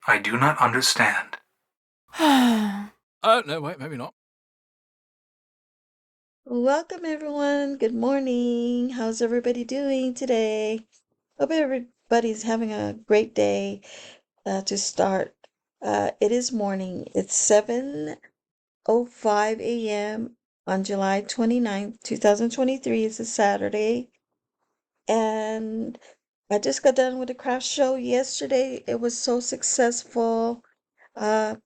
I do not understand. Oh, no, wait, maybe not. Welcome, everyone. Good morning. How's everybody doing today? Hope everybody's having a great day to start. It is morning. It's 7:05 a.m. on July 29th, 2023. It's a Saturday. And I just got done with the craft show yesterday. It was so successful. Uh,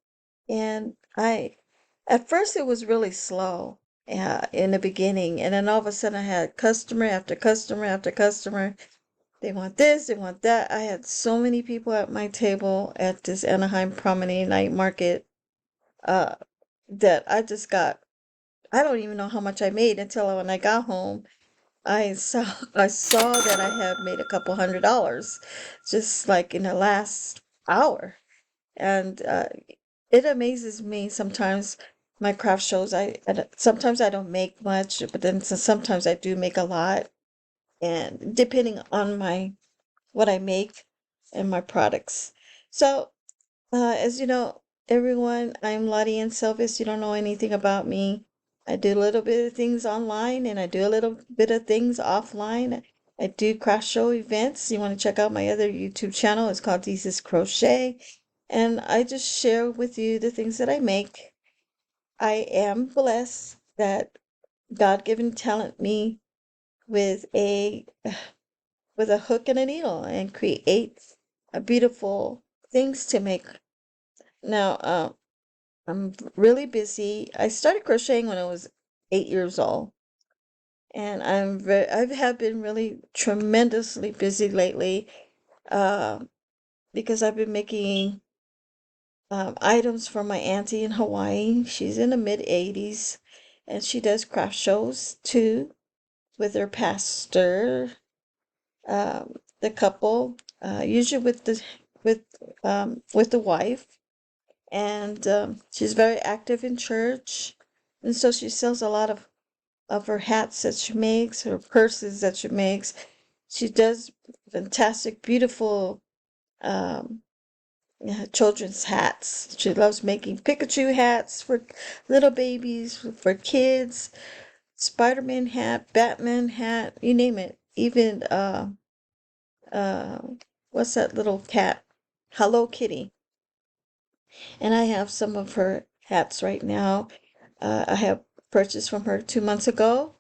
and at first it was really slow in the beginning, and then all of a sudden I had customer after customer after customer. They want this, they want that. I had so many people at my table at this Anaheim Promenade Night Market uh, that I don't even know how much I made until when I got home. I saw that I had made a couple $100 just like in the last hour. And it amazes me sometimes my craft shows. Sometimes I don't make much, but then sometimes I do make a lot. And depending on my what I make and my products. So, as you know, everyone, I'm Laudiaann. If you don't know anything about me, I do a little bit of things online and I do a little bit of things offline. I do craft show events. You want to check out my other YouTube channel? It's called Jesus Crochet. And I just share with you the things that I make. I am blessed that God-given talent me with a with a hook and a needle and create a beautiful things to make. Now, I'm really busy. I started crocheting when I was 8 years old, and I have been really tremendously busy lately, uh, because I've been making items for my auntie in Hawaii. She's in the mid 80s, and she does craft shows too with her pastor. The couple, usually with the wife, and she's very active in church, and so she sells a lot of her hats that she makes, her purses that she makes. She does fantastic, beautiful children's hats. She loves making Pikachu hats for little babies, for kids, Spider-Man hat, Batman hat, you name it. Even uh what's that little cat? Hello Kitty. And I have some of her hats right now. I have purchased from her 2 months ago.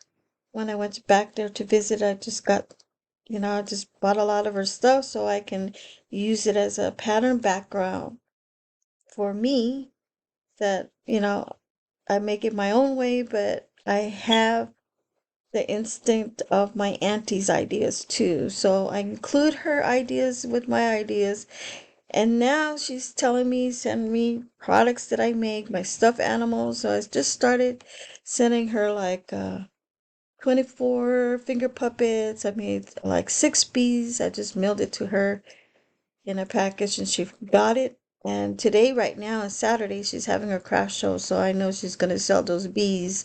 When I went back there to visit, I just bought a lot of her stuff so I can use it as a pattern background for me that, I make it my own way, but I have the instinct of my auntie's ideas too. So I include her ideas with my ideas. And now she's telling me, send me products that I make, my stuffed animals. So I just started sending her like 24 finger puppets. I made like 6 bees. I just mailed it to her in a package and she got it. And today, right now, is Saturday, she's having her craft show. So I know she's going to sell those bees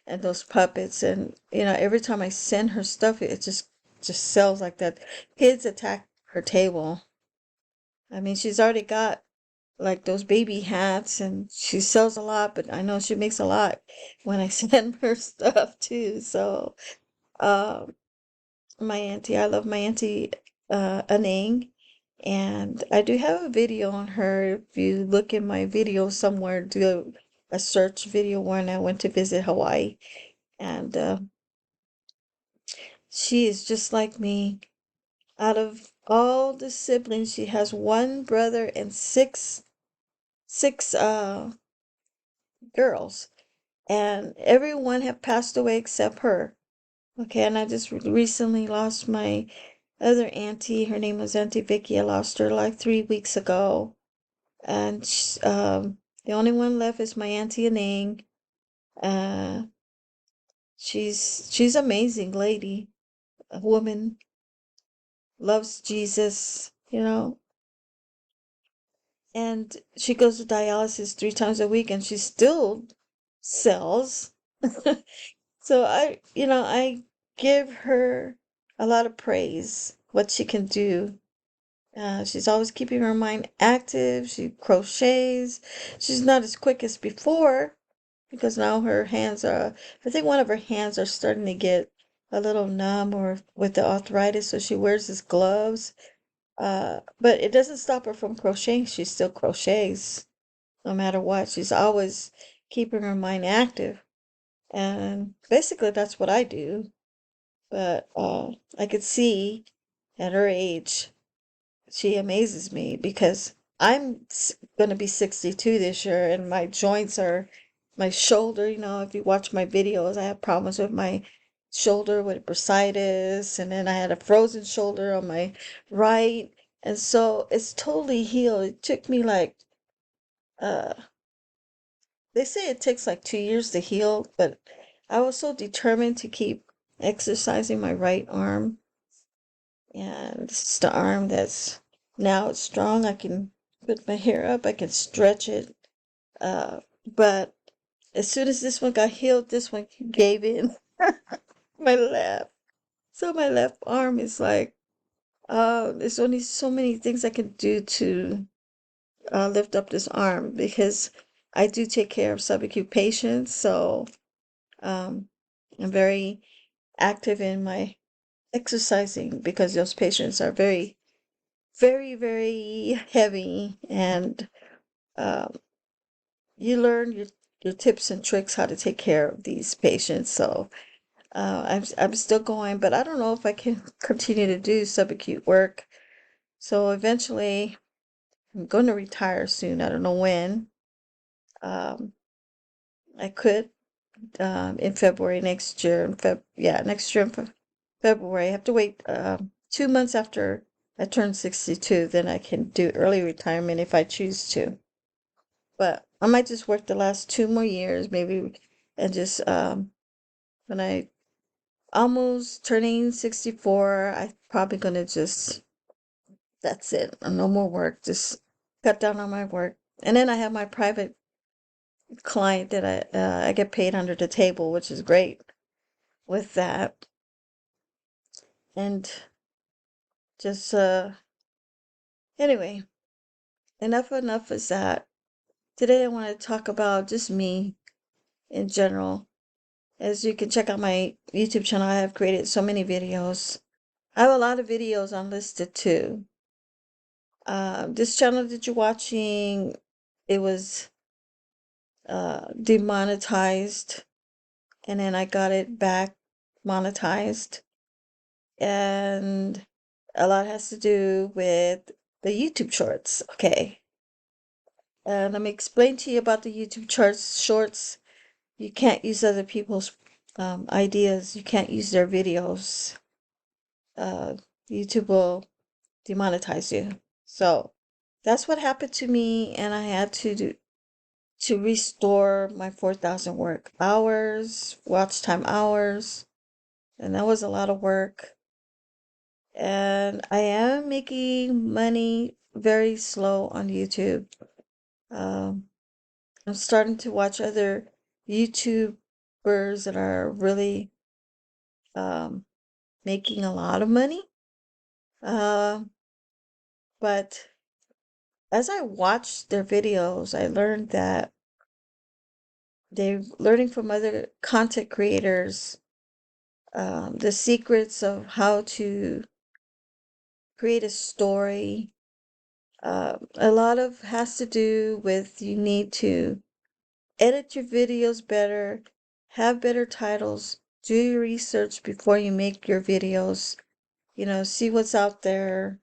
and those puppets. And, every time I send her stuff, it just sells like that. Kids attack her table. I mean, she's already got like those baby hats and she sells a lot, but I know she makes a lot when I send her stuff too. So, um, I love my auntie, Anang, and I do have a video on her. If you look in my video somewhere, do a search video when I went to visit Hawaii, and she is just like me. Out of all the siblings, she has one brother and six girls, and everyone have passed away except her. Okay, and I just recently lost my other auntie. Her name was Auntie Vicky. I lost her like 3 weeks ago, and the only one left is my auntie Anang. Uh, she's amazing lady, a woman, loves Jesus, and she goes to dialysis 3 times a week, and she still sells. So I give her a lot of praise, what she can do. She's always keeping her mind active. She crochets. She's not as quick as before because now her hands are, I think one of her hands are starting to get a little numb or with the arthritis, so she wears these gloves. But it doesn't stop her from crocheting. She still crochets no matter what. She's always keeping her mind active. And basically, that's what I do. But I could see at her age, she amazes me because I'm going to be 62 this year, and my joints are my shoulder. If you watch my videos, I have problems with my shoulder with bursitis, and then I had a frozen shoulder on my right. And so it's totally healed. It took me like, uh, they say it takes like 2 years to heal, but I was so determined to keep exercising my right arm. And it's the arm that's now it's strong. I can put my hair up, I can stretch it. But as soon as this one got healed, this one gave in. My left. So my left arm is like, there's only so many things I can do to lift up this arm because I do take care of subacute patients. So um, I'm very active in my exercising because those patients are very, very, very heavy, and um, you learn your tips and tricks how to take care of these patients. So I'm still going, but I don't know if I can continue to do subacute work. So eventually, I'm going to retire soon. I don't know when. Um, I could in February next year. Next year in February. I have to wait 2 months after I turn 62. Then I can do early retirement if I choose to. But I might just work the last 2 more years, maybe, and just when I almost turning 64, I probably gonna just that's it. No more work. Just cut down on my work. And then I have my private client that I get paid under the table, which is great with that. And just anyway, enough is that. Today I want to talk about just me in general. As you can check out my YouTube channel, I have created so many videos. I have a lot of videos unlisted too. This channel that you're watching, it was demonetized, and then I got it back monetized, and a lot has to do with the YouTube shorts. Okay, and let me explain to you about the YouTube charts shorts. You can't use other people's ideas. You can't use their videos. Uh, YouTube will demonetize you. So that's what happened to me, and I had to restore my 4,000 work hours, watch time hours, and that was a lot of work. And I am making money very slow on YouTube. Um, I'm starting to watch other YouTubers that are really um, making a lot of money. Uh, but as I watched their videos, I learned that they're learning from other content creators the secrets of how to create a story. A lot of has to do with you need to edit your videos better, have better titles, do your research before you make your videos. See what's out there,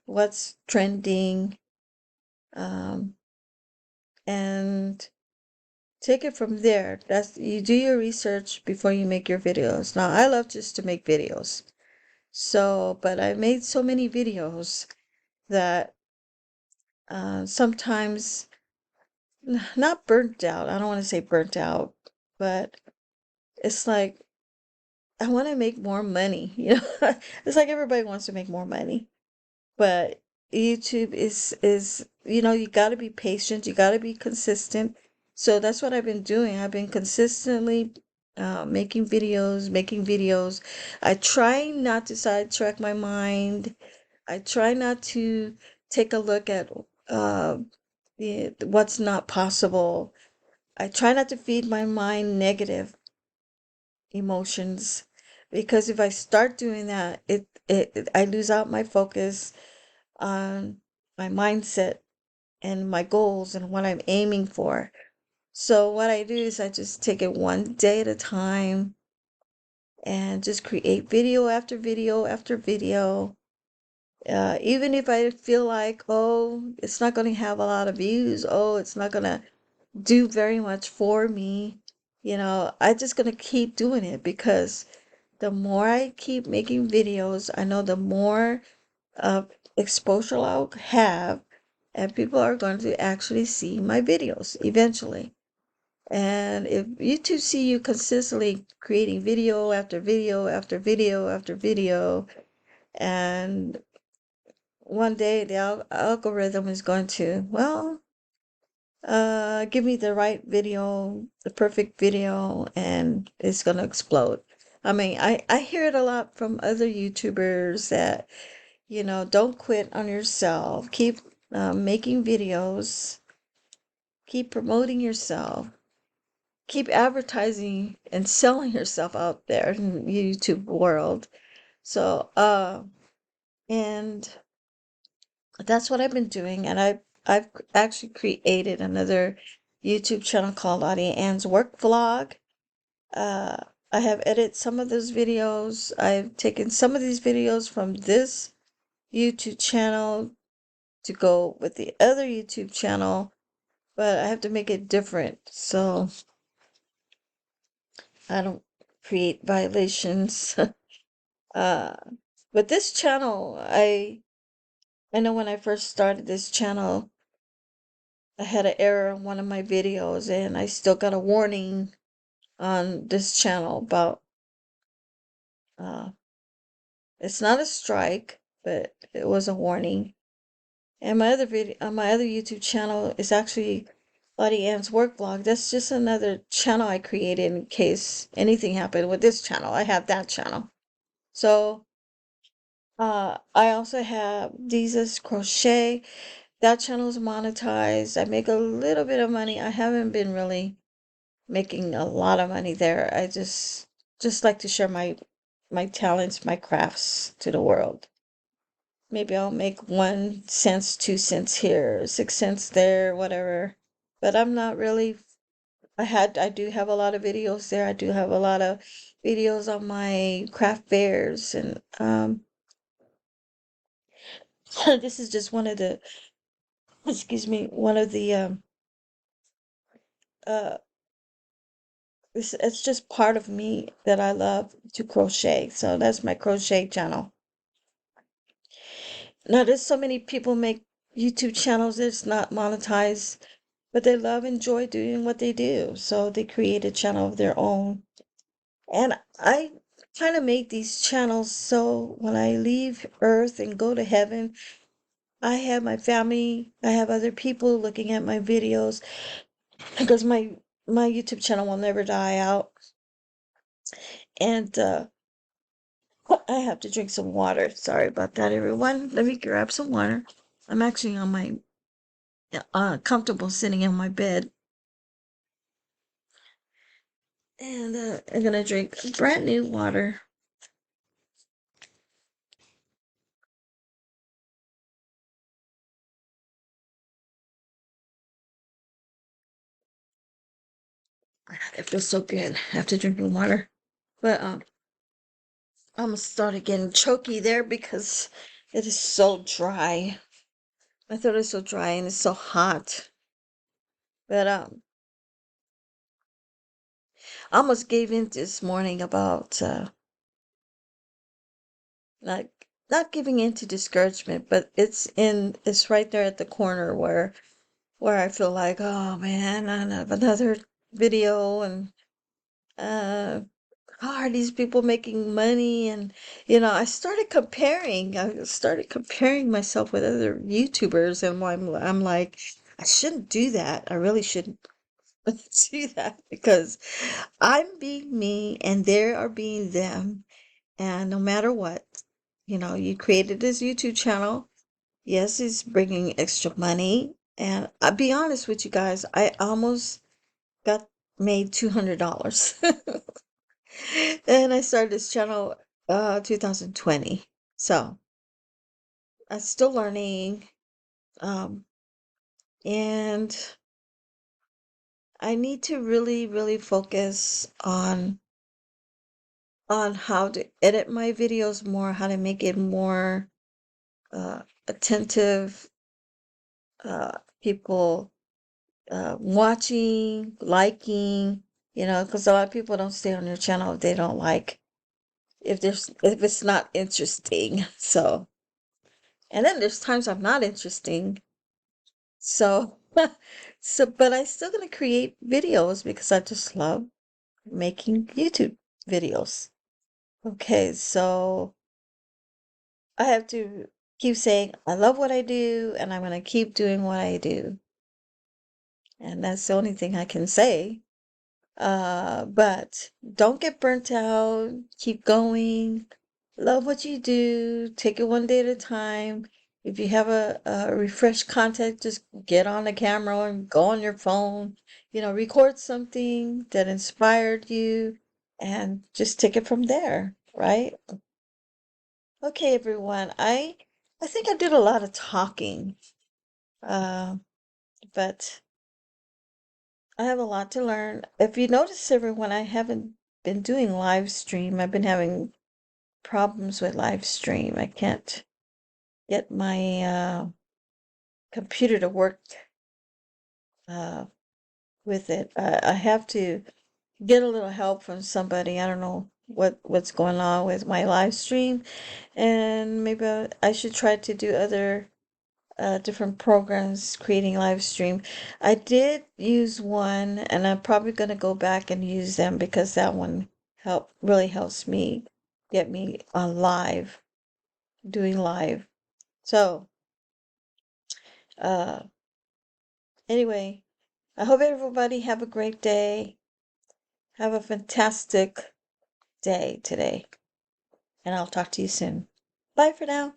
what's trending, um, and take it from there. That's you do your research before you make your videos. Now, I love just to make videos. So, but I made so many videos that sometimes not burnt out. I don't want to say burnt out, but it's like I want to make more money. It's like everybody wants to make more money, but YouTube is you got to be patient. You got to be consistent. So that's what I've been doing. I've been consistently making videos. I try not to sidetrack my mind. I try not to take a look at what's not possible. I try not to feed my mind negative emotions because if I start doing that, I lose out my focus on my mindset and my goals and what I'm aiming for. So what I do is I just take it one day at a time and just create video after video after video. Even if I feel like, oh, it's not going to have a lot of views, oh, it's not going to do very much for me, I just going to keep doing it because the more I keep making videos, I know the more exposure I'll have, and people are going to actually see my videos eventually. And if YouTube see you consistently creating video after video after video after video, and one day the algorithm is going to, well, give me the right video, the perfect video, and it's going to explode. I mean, I hear it a lot from other YouTubers that, don't quit on yourself. Keep making videos. Keep promoting yourself. Keep advertising and selling yourself out there in the YouTube world. So, and that's what I've been doing. And I've actually created another YouTube channel called Laudiaann's Work Vlog. Uh, I have edited some of those videos. I've taken some of these videos from this YouTube channel to go with the other YouTube channel, but I have to make it different so I don't create violations. uh, but this channel, I know when I first started this channel, I had an error in one of my videos, and I still got a warning on this channel about uh, it's not a strike, but it was a warning. And my other video on my other YouTube channel is actually Laudiaann's work vlog. That's just another channel I created in case anything happened with this channel. I have that channel. So I also have Jesus Crochet. That channel is monetized. I make a little bit of money. I haven't been really making a lot of money there. I just like to share my talents, my crafts to the world. Maybe I'll make 1 cent, 2 cents here, 6 cents there, whatever. But I'm not really. I do have a lot of videos there. I do have a lot of videos on my craft fairs, and this is just one of the, excuse me, one of the uh it's just part of me that I love to crochet. So that's my crochet channel. Now there's so many people make YouTube channels that's not monetized, but they love, enjoy doing what they do. So they create a channel of their own. And I kind of make these channels so when I leave Earth and go to heaven, I have my family, I have other people looking at my videos because my YouTube channel will never die out. And I have to drink some water. Sorry about that, everyone. Let me grab some water. I'm actually on my comfortable sitting on my bed. And I'm gonna drink brand new water. It feels so good after drinking water. But I'm gonna start getting choky there because it is so dry. My throat is so dry and it's so hot. But I almost gave in this morning about not giving in to discouragement, but it's right there at the corner where I feel like, oh man, I have another video, and uh how are these people making money? And I started comparing myself with other YouTubers, and I'm like, I shouldn't do that. I really shouldn't do that because I'm being me and they are being them, and no matter what, You created this YouTube channel. Yes, it's bringing extra money. And I'll be honest with you guys, I almost got made $200. And I started this channel 2020. So I'm still learning. Um, and I need to really, really focus on how to edit my videos more, how to make it more attentive, people watching, liking, because a lot of people don't stay on your channel if they don't like, if it's not interesting. So, and then there's times I'm not interesting. So, but I still gonna create videos because I just love making YouTube videos. Okay, so I have to keep saying I love what I do and I'm gonna keep doing what I do. And that's the only thing I can say. But don't get burnt out. Keep going. Love what you do. Take it one day at a time. If you have a refresh content, just get on the camera and go on your phone. Record something that inspired you and just take it from there, right? Okay, everyone. I think I did a lot of talking. Uh, but I have a lot to learn. If you notice, everyone, I haven't been doing live stream. I've been having problems with live stream. I can't get my computer to work uh, with it. I have to get a little help from somebody. I don't know what's going on with my live stream, and maybe I should try to do other different programs creating live stream. I did use one, and I'm probably going to go back and use them because that one really helps me get me on live, doing live. So, uh, anyway, I hope everybody have a great day. Have a fantastic day today, and I'll talk to you soon. Bye for now.